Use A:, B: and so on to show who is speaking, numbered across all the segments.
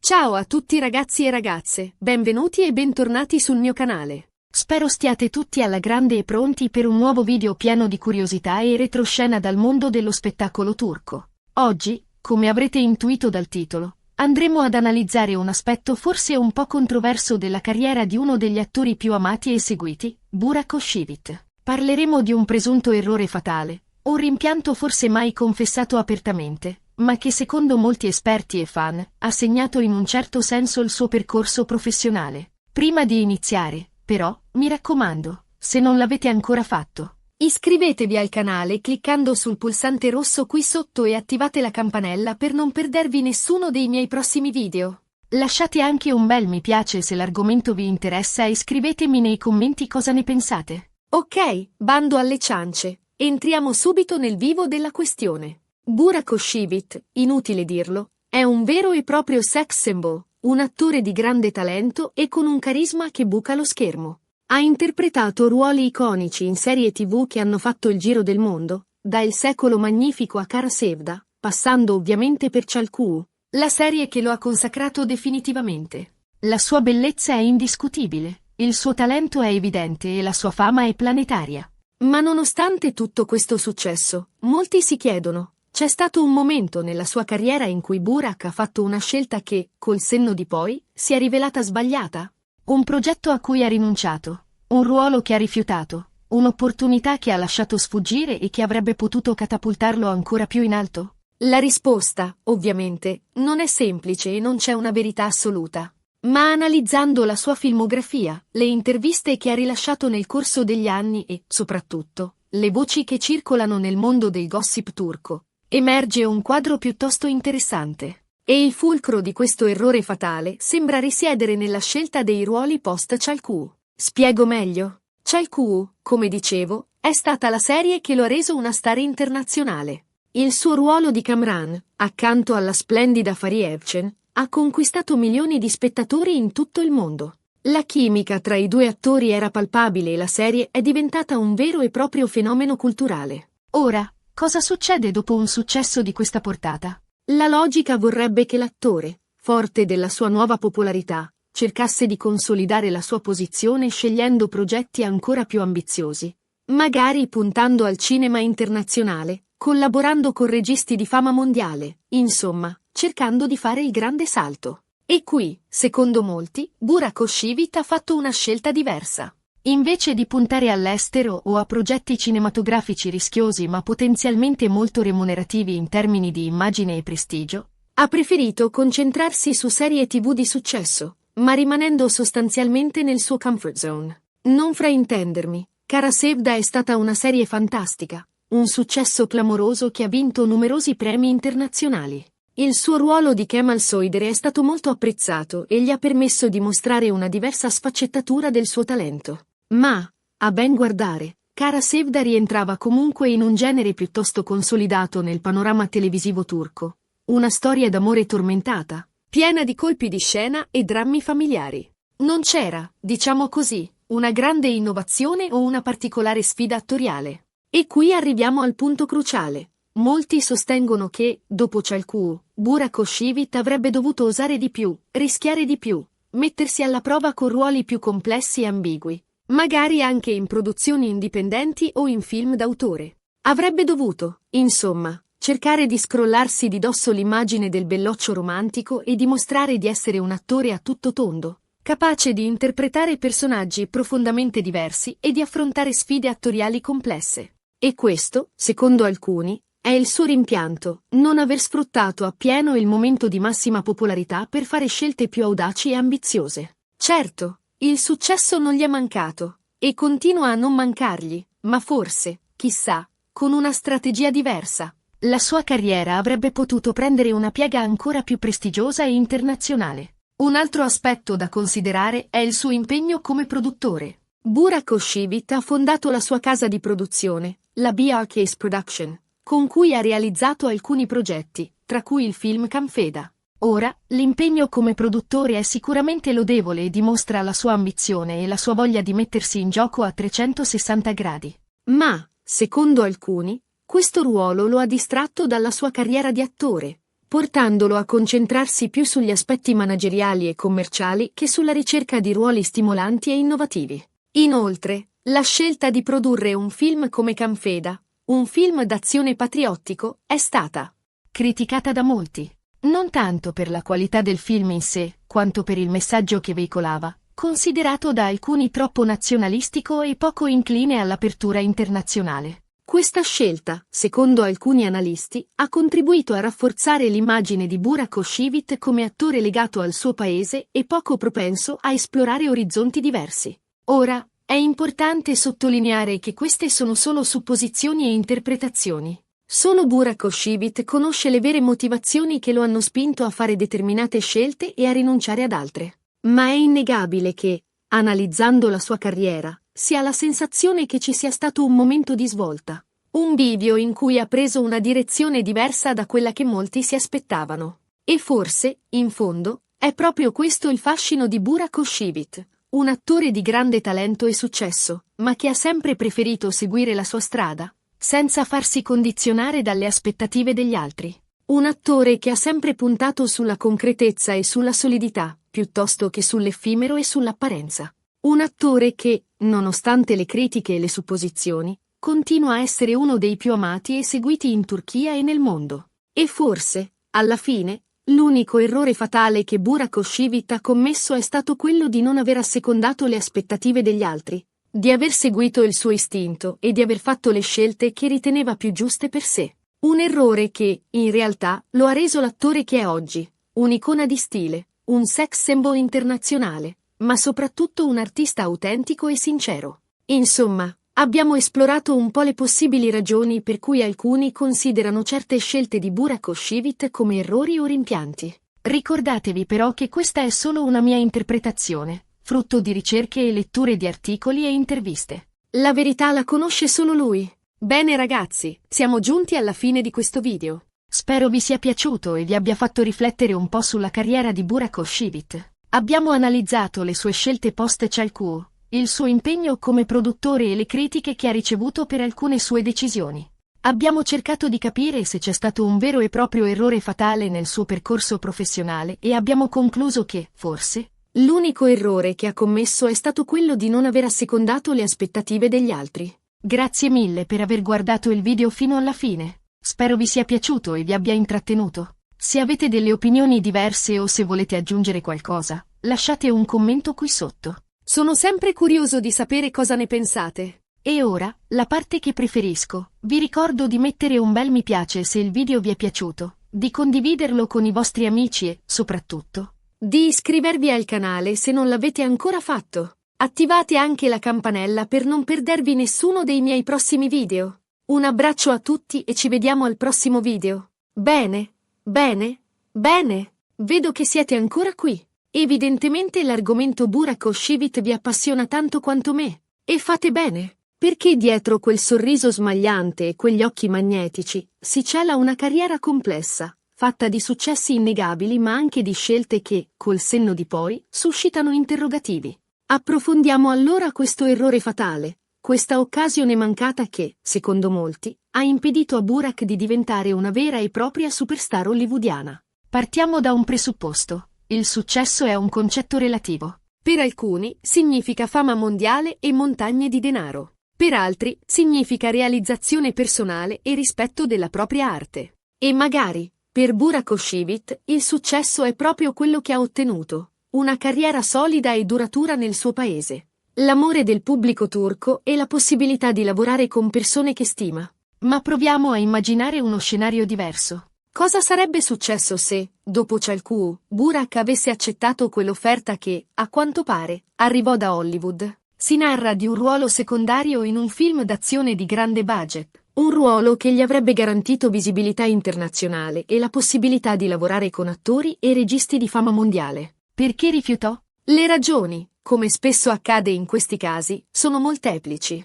A: Ciao a tutti ragazzi e ragazze, benvenuti e bentornati sul mio canale. Spero stiate tutti alla grande e pronti per un nuovo video pieno di curiosità e retroscena dal mondo dello spettacolo turco. Oggi, come avrete intuito dal titolo, andremo ad analizzare un aspetto forse un po' controverso della carriera di uno degli attori più amati e seguiti, Burak Özçivit. Parleremo di un presunto errore fatale, un rimpianto forse mai confessato apertamente, ma che secondo molti esperti e fan, ha segnato in un certo senso il suo percorso professionale. Prima di iniziare, però, mi raccomando, se non l'avete ancora fatto, iscrivetevi al canale cliccando sul pulsante rosso qui sotto e attivate la campanella per non perdervi nessuno dei miei prossimi video. Lasciate anche un bel mi piace se l'argomento vi interessa e scrivetemi nei commenti cosa ne pensate. Ok, bando alle ciance, entriamo subito nel vivo della questione. Burak Özçivit, inutile dirlo, è un vero e proprio sex symbol, un attore di grande talento e con un carisma che buca lo schermo. Ha interpretato ruoli iconici in serie TV che hanno fatto il giro del mondo, da Il secolo magnifico a Kara Sevda, passando ovviamente per Çalhkoğlu, la serie che lo ha consacrato definitivamente. La sua bellezza è indiscutibile, il suo talento è evidente e la sua fama è planetaria. Ma nonostante tutto questo successo, molti si chiedono: c'è stato un momento nella sua carriera in cui Burak ha fatto una scelta che, col senno di poi, si è rivelata sbagliata? Un progetto a cui ha rinunciato, un ruolo che ha rifiutato, un'opportunità che ha lasciato sfuggire e che avrebbe potuto catapultarlo ancora più in alto? La risposta, ovviamente, non è semplice e non c'è una verità assoluta. Ma analizzando la sua filmografia, le interviste che ha rilasciato nel corso degli anni e, soprattutto, le voci che circolano nel mondo del gossip turco, emerge un quadro piuttosto interessante. E il fulcro di questo errore fatale sembra risiedere nella scelta dei ruoli post-Çalhkoğlu. Spiego meglio. Çalhkoğlu, come dicevo, è stata la serie che lo ha reso una star internazionale. Il suo ruolo di Kamran, accanto alla splendida Fariye Evcen, ha conquistato milioni di spettatori in tutto il mondo. La chimica tra i due attori era palpabile e la serie è diventata un vero e proprio fenomeno culturale. Ora, cosa succede dopo un successo di questa portata? La logica vorrebbe che l'attore, forte della sua nuova popolarità, cercasse di consolidare la sua posizione scegliendo progetti ancora più ambiziosi, magari puntando al cinema internazionale, collaborando con registi di fama mondiale, insomma, cercando di fare il grande salto. E qui, secondo molti, Burak Özçivit ha fatto una scelta diversa. Invece di puntare all'estero o a progetti cinematografici rischiosi ma potenzialmente molto remunerativi in termini di immagine e prestigio, ha preferito concentrarsi su serie TV di successo, ma rimanendo sostanzialmente nel suo comfort zone. Non fraintendermi, Kara Sevda è stata una serie fantastica, un successo clamoroso che ha vinto numerosi premi internazionali. Il suo ruolo di Kemal Soydere è stato molto apprezzato e gli ha permesso di mostrare una diversa sfaccettatura del suo talento. Ma, a ben guardare, Kara Sevda rientrava comunque in un genere piuttosto consolidato nel panorama televisivo turco. Una storia d'amore tormentata, piena di colpi di scena e drammi familiari. Non c'era, diciamo così, una grande innovazione o una particolare sfida attoriale. E qui arriviamo al punto cruciale. Molti sostengono che, dopo Çalhkoğlu, Burak Özçivit avrebbe dovuto osare di più, rischiare di più, mettersi alla prova con ruoli più complessi e ambigui, magari anche in produzioni indipendenti o in film d'autore. Avrebbe dovuto, insomma, cercare di scrollarsi di dosso l'immagine del belloccio romantico e dimostrare di essere un attore a tutto tondo, capace di interpretare personaggi profondamente diversi e di affrontare sfide attoriali complesse. E questo, secondo alcuni, è il suo rimpianto, non aver sfruttato appieno il momento di massima popolarità per fare scelte più audaci e ambiziose. Certo, il successo non gli è mancato, e continua a non mancargli, ma forse, chissà, con una strategia diversa, la sua carriera avrebbe potuto prendere una piega ancora più prestigiosa e internazionale. Un altro aspetto da considerare è il suo impegno come produttore. Burak Özçivit ha fondato la sua casa di produzione, la BRK's Production, con cui ha realizzato alcuni progetti, tra cui il film Kanfeda. Ora, l'impegno come produttore è sicuramente lodevole e dimostra la sua ambizione e la sua voglia di mettersi in gioco a 360 gradi. Ma, secondo alcuni, questo ruolo lo ha distratto dalla sua carriera di attore, portandolo a concentrarsi più sugli aspetti manageriali e commerciali che sulla ricerca di ruoli stimolanti e innovativi. Inoltre, la scelta di produrre un film come Canfeda, un film d'azione patriottico, è stata criticata da molti. Non tanto per la qualità del film in sé, quanto per il messaggio che veicolava, considerato da alcuni troppo nazionalistico e poco incline all'apertura internazionale. Questa scelta, secondo alcuni analisti, ha contribuito a rafforzare l'immagine di Burak Özçivit come attore legato al suo paese e poco propenso a esplorare orizzonti diversi. Ora, è importante sottolineare che queste sono solo supposizioni e interpretazioni. Solo Burak Özçivit conosce le vere motivazioni che lo hanno spinto a fare determinate scelte e a rinunciare ad altre. Ma è innegabile che, analizzando la sua carriera, si ha la sensazione che ci sia stato un momento di svolta. Un bivio in cui ha preso una direzione diversa da quella che molti si aspettavano. E forse, in fondo, è proprio questo il fascino di Burak Özçivit, un attore di grande talento e successo, ma che ha sempre preferito seguire la sua strada, senza farsi condizionare dalle aspettative degli altri. Un attore che ha sempre puntato sulla concretezza e sulla solidità, piuttosto che sull'effimero e sull'apparenza. Un attore che, nonostante le critiche e le supposizioni, continua a essere uno dei più amati e seguiti in Turchia e nel mondo. E forse, alla fine, l'unico errore fatale che Burak Özçivit ha commesso è stato quello di non aver assecondato le aspettative degli altri, di aver seguito il suo istinto e di aver fatto le scelte che riteneva più giuste per sé. Un errore che, in realtà, lo ha reso l'attore che è oggi, un'icona di stile, un sex symbol internazionale, ma soprattutto un artista autentico e sincero. Insomma, abbiamo esplorato un po' le possibili ragioni per cui alcuni considerano certe scelte di Burak Özçivit come errori o rimpianti. Ricordatevi però che questa è solo una mia interpretazione, frutto di ricerche e letture di articoli e interviste. La verità la conosce solo lui. Bene ragazzi, siamo giunti alla fine di questo video. Spero vi sia piaciuto e vi abbia fatto riflettere un po' sulla carriera di Burak Özçivit. Abbiamo analizzato le sue scelte post-Çalhkoy, il suo impegno come produttore e le critiche che ha ricevuto per alcune sue decisioni. Abbiamo cercato di capire se c'è stato un vero e proprio errore fatale nel suo percorso professionale e abbiamo concluso che, forse, l'unico errore che ha commesso è stato quello di non aver assecondato le aspettative degli altri. Grazie mille per aver guardato il video fino alla fine. Spero vi sia piaciuto e vi abbia intrattenuto. Se avete delle opinioni diverse o se volete aggiungere qualcosa, lasciate un commento qui sotto. Sono sempre curioso di sapere cosa ne pensate. E ora, la parte che preferisco. Vi ricordo di mettere un bel mi piace se il video vi è piaciuto, di condividerlo con i vostri amici e, soprattutto, di iscrivervi al canale se non l'avete ancora fatto. Attivate anche la campanella per non perdervi nessuno dei miei prossimi video. Un abbraccio a tutti e ci vediamo al prossimo video. Bene, bene, bene. Vedo che siete ancora qui. Evidentemente l'argomento Burak Özçivit vi appassiona tanto quanto me. E fate bene, perché dietro quel sorriso smagliante e quegli occhi magnetici si cela una carriera complessa, fatta di successi innegabili ma anche di scelte che, col senno di poi, suscitano interrogativi. Approfondiamo allora questo errore fatale, questa occasione mancata che, secondo molti, ha impedito a Burak di diventare una vera e propria superstar hollywoodiana. Partiamo da un presupposto: il successo è un concetto relativo. Per alcuni significa fama mondiale e montagne di denaro. Per altri significa realizzazione personale e rispetto della propria arte. E magari, per Burak Özçivit, il successo è proprio quello che ha ottenuto: una carriera solida e duratura nel suo paese, l'amore del pubblico turco e la possibilità di lavorare con persone che stima. Ma proviamo a immaginare uno scenario diverso. Cosa sarebbe successo se, dopo Çalhkoy, Burak avesse accettato quell'offerta che, a quanto pare, arrivò da Hollywood? Si narra di un ruolo secondario in un film d'azione di grande budget, un ruolo che gli avrebbe garantito visibilità internazionale e la possibilità di lavorare con attori e registi di fama mondiale. Perché rifiutò? Le ragioni, come spesso accade in questi casi, sono molteplici.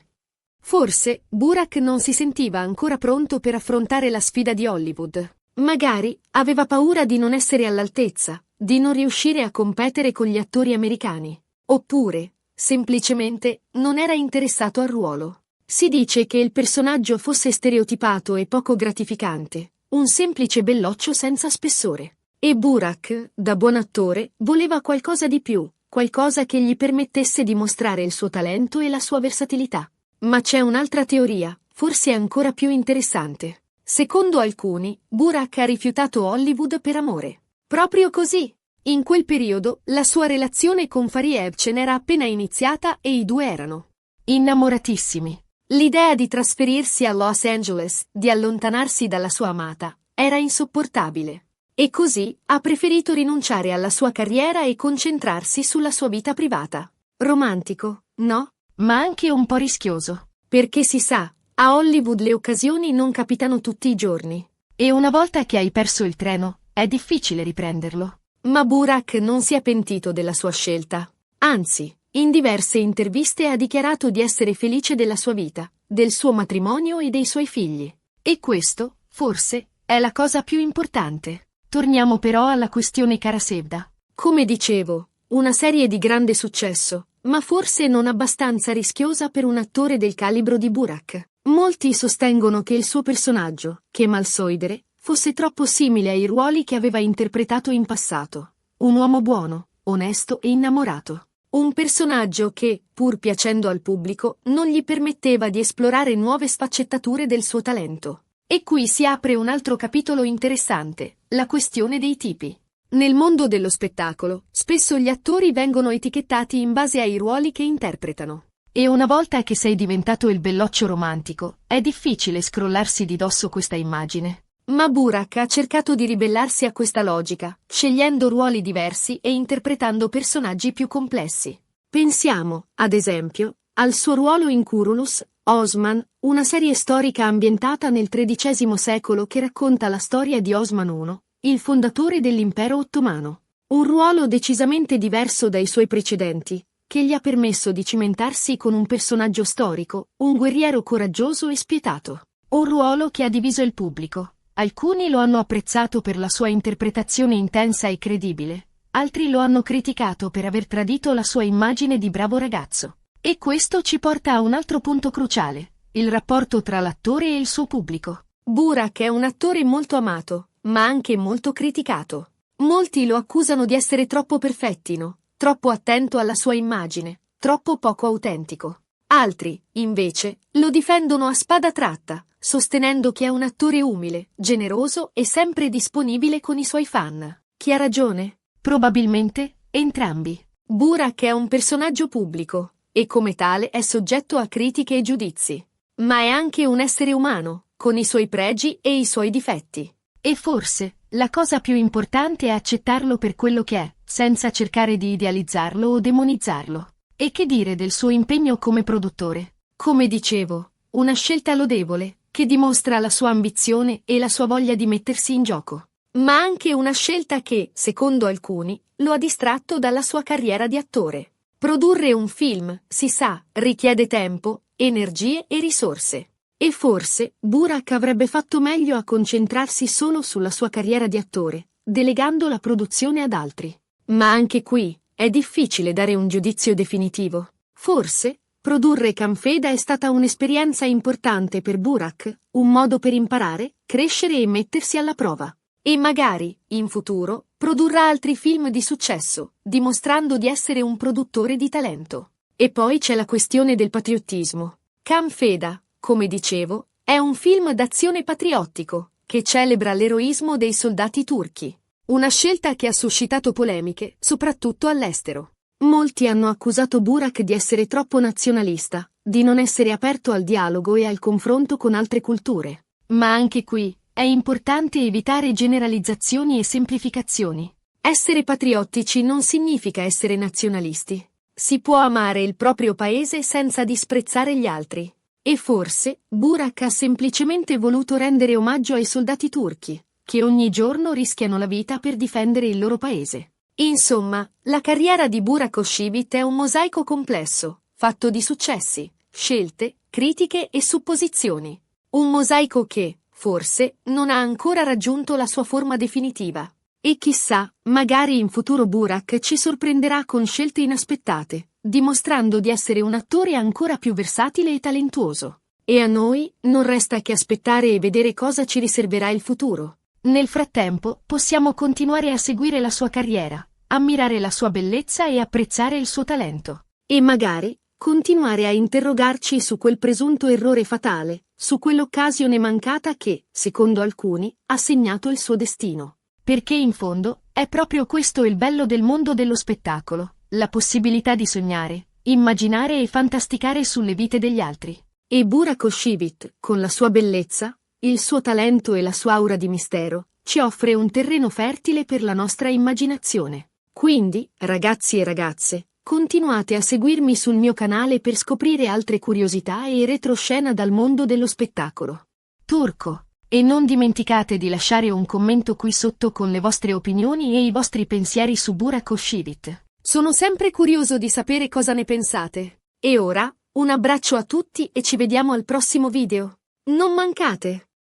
A: Forse, Burak non si sentiva ancora pronto per affrontare la sfida di Hollywood. Magari, aveva paura di non essere all'altezza, di non riuscire a competere con gli attori americani. Oppure, semplicemente, non era interessato al ruolo. Si dice che il personaggio fosse stereotipato e poco gratificante, un semplice belloccio senza spessore. E Burak, da buon attore, voleva qualcosa di più, qualcosa che gli permettesse di mostrare il suo talento e la sua versatilità. Ma c'è un'altra teoria, forse ancora più interessante. Secondo alcuni, Burak ha rifiutato Hollywood per amore. Proprio così. In quel periodo, la sua relazione con Faria Evcen era appena iniziata e i due erano innamoratissimi. L'idea di trasferirsi a Los Angeles, di allontanarsi dalla sua amata, era insopportabile. E così ha preferito rinunciare alla sua carriera e concentrarsi sulla sua vita privata. Romantico, no? Ma anche un po' rischioso. Perché si sa, a Hollywood le occasioni non capitano tutti i giorni. E una volta che hai perso il treno, è difficile riprenderlo. Ma Burak non si è pentito della sua scelta. Anzi, in diverse interviste ha dichiarato di essere felice della sua vita, del suo matrimonio e dei suoi figli. E questo, forse, è la cosa più importante. Torniamo però alla questione Kara Sevda. Come dicevo, una serie di grande successo, ma forse non abbastanza rischiosa per un attore del calibro di Burak. Molti sostengono che il suo personaggio, Kemal Soydere, fosse troppo simile ai ruoli che aveva interpretato in passato. Un uomo buono, onesto e innamorato. Un personaggio che, pur piacendo al pubblico, non gli permetteva di esplorare nuove sfaccettature del suo talento. E qui si apre un altro capitolo interessante, la questione dei tipi. Nel mondo dello spettacolo, spesso gli attori vengono etichettati in base ai ruoli che interpretano. E una volta che sei diventato il belloccio romantico, è difficile scrollarsi di dosso questa immagine. Ma Burak ha cercato di ribellarsi a questa logica, scegliendo ruoli diversi e interpretando personaggi più complessi. Pensiamo, ad esempio, al suo ruolo in Kurulus, Osman, una serie storica ambientata nel XIII secolo che racconta la storia di Osman I, il fondatore dell'impero ottomano. Un ruolo decisamente diverso dai suoi precedenti, che gli ha permesso di cimentarsi con un personaggio storico, un guerriero coraggioso e spietato. Un ruolo che ha diviso il pubblico. Alcuni lo hanno apprezzato per la sua interpretazione intensa e credibile, altri lo hanno criticato per aver tradito la sua immagine di bravo ragazzo. E questo ci porta a un altro punto cruciale, il rapporto tra l'attore e il suo pubblico. Burak è un attore molto amato, ma anche molto criticato. Molti lo accusano di essere troppo perfettino, troppo attento alla sua immagine, troppo poco autentico. Altri, invece, lo difendono a spada tratta, sostenendo che è un attore umile, generoso e sempre disponibile con i suoi fan. Chi ha ragione? Probabilmente, entrambi. Burak è un personaggio pubblico, e come tale è soggetto a critiche e giudizi. Ma è anche un essere umano, con i suoi pregi e i suoi difetti. E forse, la cosa più importante è accettarlo per quello che è, senza cercare di idealizzarlo o demonizzarlo. E che dire del suo impegno come produttore? Come dicevo, una scelta lodevole, che dimostra la sua ambizione e la sua voglia di mettersi in gioco. Ma anche una scelta che, secondo alcuni, lo ha distratto dalla sua carriera di attore. Produrre un film, si sa, richiede tempo, energie e risorse. E forse Burak avrebbe fatto meglio a concentrarsi solo sulla sua carriera di attore, delegando la produzione ad altri. Ma anche qui, è difficile dare un giudizio definitivo. Forse, produrre Kanfeda è stata un'esperienza importante per Burak, un modo per imparare, crescere e mettersi alla prova. E magari, in futuro, produrrà altri film di successo, dimostrando di essere un produttore di talento. E poi c'è la questione del patriottismo. Kanfeda, come dicevo, è un film d'azione patriottico, che celebra l'eroismo dei soldati turchi. Una scelta che ha suscitato polemiche, soprattutto all'estero. Molti hanno accusato Burak di essere troppo nazionalista, di non essere aperto al dialogo e al confronto con altre culture. Ma anche qui, è importante evitare generalizzazioni e semplificazioni. Essere patriottici non significa essere nazionalisti. Si può amare il proprio paese senza disprezzare gli altri. E forse, Burak ha semplicemente voluto rendere omaggio ai soldati turchi, che ogni giorno rischiano la vita per difendere il loro paese. Insomma, la carriera di Burak Özçivit è un mosaico complesso, fatto di successi, scelte, critiche e supposizioni. Un mosaico che, forse, non ha ancora raggiunto la sua forma definitiva. E chissà, magari in futuro Burak ci sorprenderà con scelte inaspettate, dimostrando di essere un attore ancora più versatile e talentuoso. E a noi non resta che aspettare e vedere cosa ci riserverà il futuro. Nel frattempo, possiamo continuare a seguire la sua carriera, ammirare la sua bellezza e apprezzare il suo talento. E magari continuare a interrogarci su quel presunto errore fatale, su quell'occasione mancata che, secondo alcuni, ha segnato il suo destino. Perché in fondo, è proprio questo il bello del mondo dello spettacolo, la possibilità di sognare, immaginare e fantasticare sulle vite degli altri. E Burak Özçivit, con la sua bellezza, il suo talento e la sua aura di mistero, ci offre un terreno fertile per la nostra immaginazione. Quindi, ragazzi e ragazze, continuate a seguirmi sul mio canale per scoprire altre curiosità e retroscena dal mondo dello spettacolo turco. E non dimenticate di lasciare un commento qui sotto con le vostre opinioni e i vostri pensieri su Burak Özçivit. Sono sempre curioso di sapere cosa ne pensate. E ora, un abbraccio a tutti e ci vediamo al prossimo video. Non mancate!